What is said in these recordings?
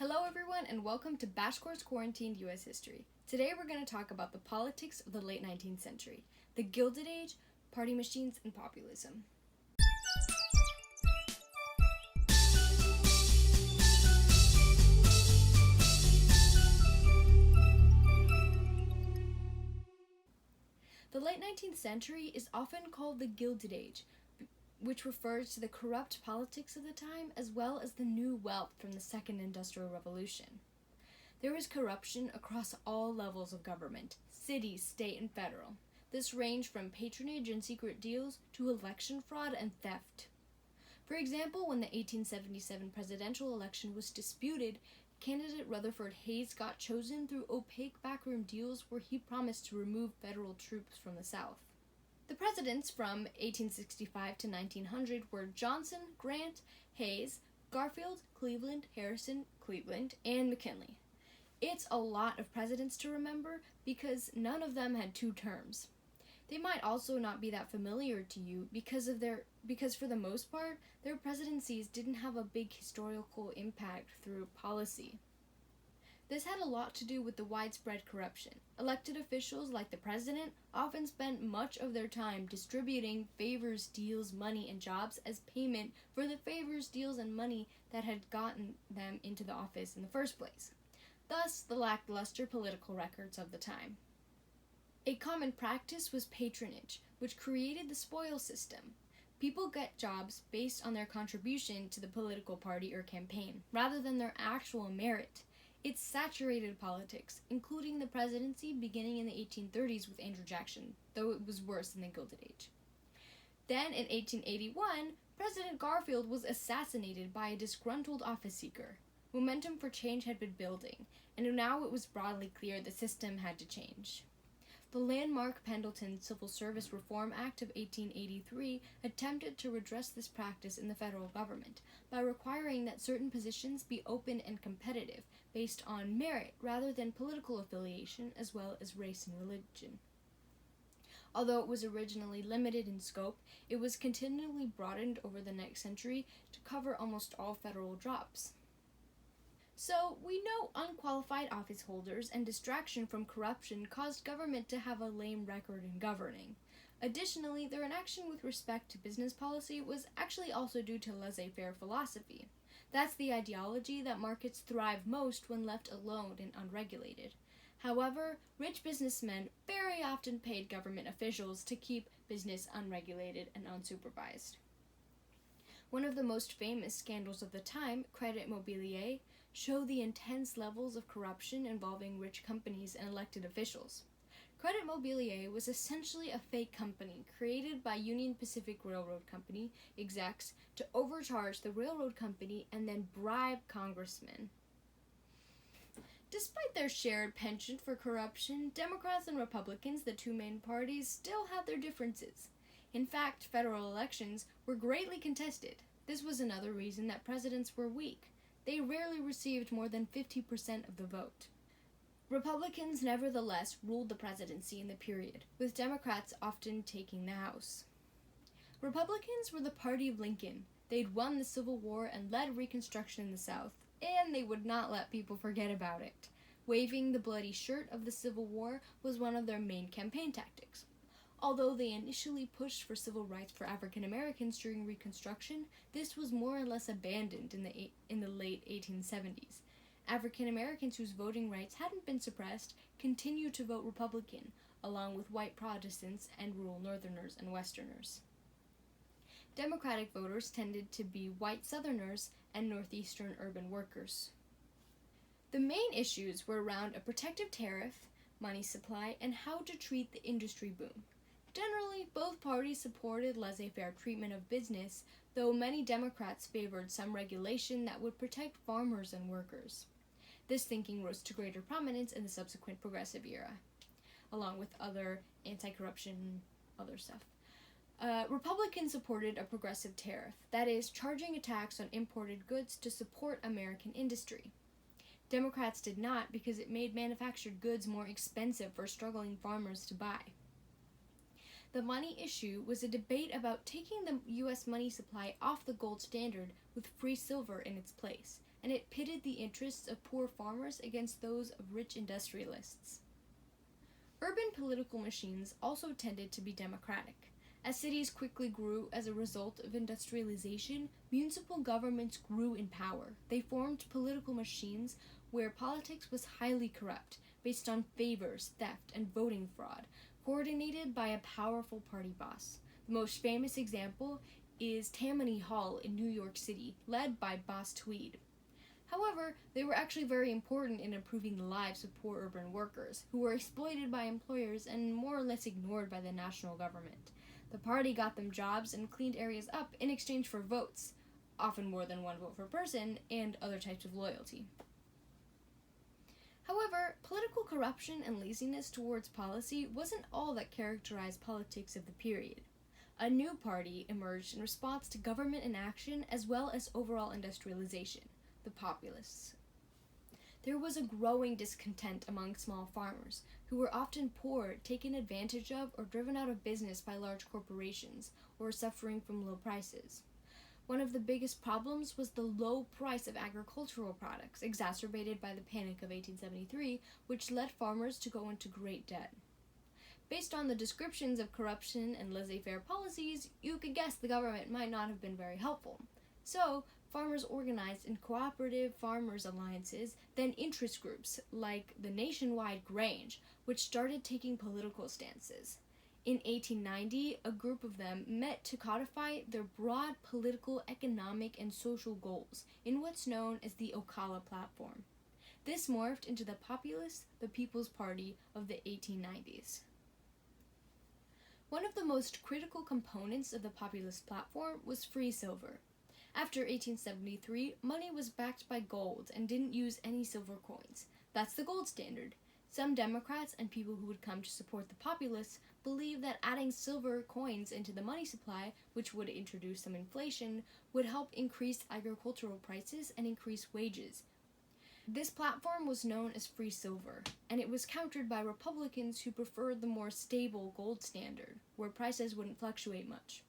Hello everyone and welcome to Bashkor's Quarantined U.S. History. Today we're going to talk about the politics of the late 19th century, the Gilded Age, party machines, and populism. The late 19th century is often called the Gilded Age, which refers to the corrupt politics of the time as well as the new wealth from the Second Industrial Revolution. There was corruption across all levels of government, city, state, and federal. This ranged from patronage and secret deals to election fraud and theft. For example, when the 1877 presidential election was disputed, candidate Rutherford Hayes got chosen through opaque backroom deals where he promised to remove federal troops from the South. The presidents from 1865 to 1900 were Johnson, Grant, Hayes, Garfield, Cleveland, Harrison, Cleveland, and McKinley. It's a lot of presidents to remember because none of them had two terms. They might also not be that familiar to you because for the most part, their presidencies didn't have a big historical impact through policy. This had a lot to do with the widespread corruption. Elected officials, like the president, often spent much of their time distributing favors, deals, money, and jobs as payment for the favors, deals, and money that had gotten them into the office in the first place. Thus, the lackluster political records of the time. A common practice was patronage, which created the spoil system. People get jobs based on their contribution to the political party or campaign, rather than their actual merit. It saturated politics, including the presidency beginning in the 1830s with Andrew Jackson, though it was worse in the Gilded Age. Then, in 1881, President Garfield was assassinated by a disgruntled office seeker. Momentum for change had been building, and now it was broadly clear the system had to change. The landmark Pendleton Civil Service Reform Act of 1883 attempted to redress this practice in the federal government by requiring that certain positions be open and competitive based on merit rather than political affiliation as well as race and religion. Although it was originally limited in scope, it was continually broadened over the next century to cover almost all federal jobs. So, we know unqualified office holders and distraction from corruption caused government to have a lame record in governing. Additionally, their inaction with respect to business policy was actually also due to laissez-faire philosophy. That's the ideology that markets thrive most when left alone and unregulated. However, rich businessmen very often paid government officials to keep business unregulated and unsupervised. One of the most famous scandals of the time, Credit Mobilier, show the intense levels of corruption involving rich companies and elected officials. Credit Mobilier was essentially a fake company created by Union Pacific Railroad Company execs to overcharge the railroad company and then bribe congressmen. Despite their shared penchant for corruption, Democrats and Republicans, the two main parties, still had their differences. In fact, federal elections were greatly contested. This was another reason that presidents were weak. They rarely received more than 50% of the vote. Republicans nevertheless ruled the presidency in the period, with Democrats often taking the House. Republicans were the party of Lincoln. They'd won the Civil War and led Reconstruction in the South, and they would not let people forget about it. Waving the bloody shirt of the Civil War was one of their main campaign tactics. Although they initially pushed for civil rights for African Americans during Reconstruction, this was more or less abandoned in the late 1870s. African Americans whose voting rights hadn't been suppressed continued to vote Republican, along with white Protestants and rural Northerners and Westerners. Democratic voters tended to be white Southerners and Northeastern urban workers. The main issues were around a protective tariff, money supply, and how to treat the industry boom. Generally, both parties supported laissez-faire treatment of business, though many Democrats favored some regulation that would protect farmers and workers. This thinking rose to greater prominence in the subsequent progressive era, along with other anti-corruption, other stuff. Republicans supported a progressive tariff, that is, charging a tax on imported goods to support American industry. Democrats did not because it made manufactured goods more expensive for struggling farmers to buy. The money issue was a debate about taking the U.S. money supply off the gold standard with free silver in its place. and it pitted the interests of poor farmers against those of rich industrialists. Urban political machines also tended to be democratic. As cities quickly grew as a result of industrialization, municipal governments grew in power. They formed political machines where politics was highly corrupt, based on favors, theft, and voting fraud, coordinated by a powerful party boss. The most famous example is Tammany Hall in New York City, led by Boss Tweed. However, they were actually very important in improving the lives of poor urban workers, who were exploited by employers and more or less ignored by the national government. The party got them jobs and cleaned areas up in exchange for votes, often more than one vote per person, and other types of loyalty. However, political corruption and laziness towards policy wasn't all that characterized politics of the period. A new party emerged in response to government inaction as well as overall industrialization, the populists. There was a growing discontent among small farmers, who were often poor, taken advantage of, or driven out of business by large corporations, or suffering from low prices. One of the biggest problems was the low price of agricultural products, exacerbated by the Panic of 1873, which led farmers to go into great debt. Based on the descriptions of corruption and laissez-faire policies, you could guess the government might not have been very helpful. So, farmers organized in cooperative farmers' alliances, then interest groups, like the Nationwide Grange, which started taking political stances. In 1890, a group of them met to codify their broad political, economic, and social goals in what's known as the Ocala Platform. This morphed into the Populists, the People's Party of the 1890s. One of the most critical components of the Populist platform was free silver. After 1873, money was backed by gold and didn't use any silver coins. That's the gold standard. Some Democrats and people who would come to support the Populists believed that adding silver coins into the money supply, which would introduce some inflation, would help increase agricultural prices and increase wages. This platform was known as free silver, and it was countered by Republicans who preferred the more stable gold standard, where prices wouldn't fluctuate much.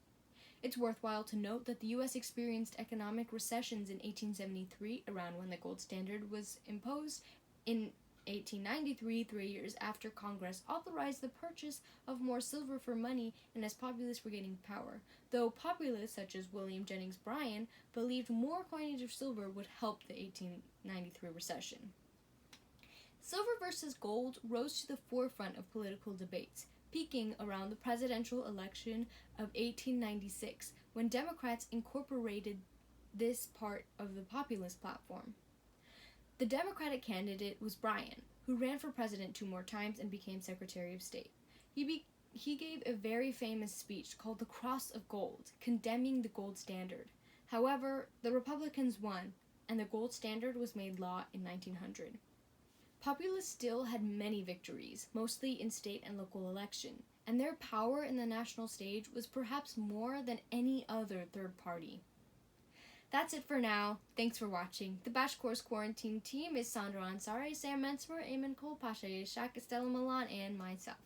It's worthwhile to note that the U.S. experienced economic recessions in 1873, around when the gold standard was imposed, in 1893, 3 years after Congress authorized the purchase of more silver for money and as populists were gaining power, though populists such as William Jennings Bryan believed more coinage of silver would help the 1893 recession. Silver versus gold rose to the forefront of political debates, peaking around the presidential election of 1896, when Democrats incorporated this part of the populist platform. The Democratic candidate was Bryan, who ran for president 2 more times and became Secretary of State. He gave a very famous speech called the Cross of Gold, condemning the gold standard. However, the Republicans won, and the gold standard was made law in 1900. Populists still had many victories, mostly in state and local election, and their power in the national stage was perhaps more than any other third party. That's it for now. Thanks for watching. The Bash Course Quarantine team is Sandro, Ansari, Mencimer, Eamon, Pasha, Ishaq, Estela, Millan, and myself.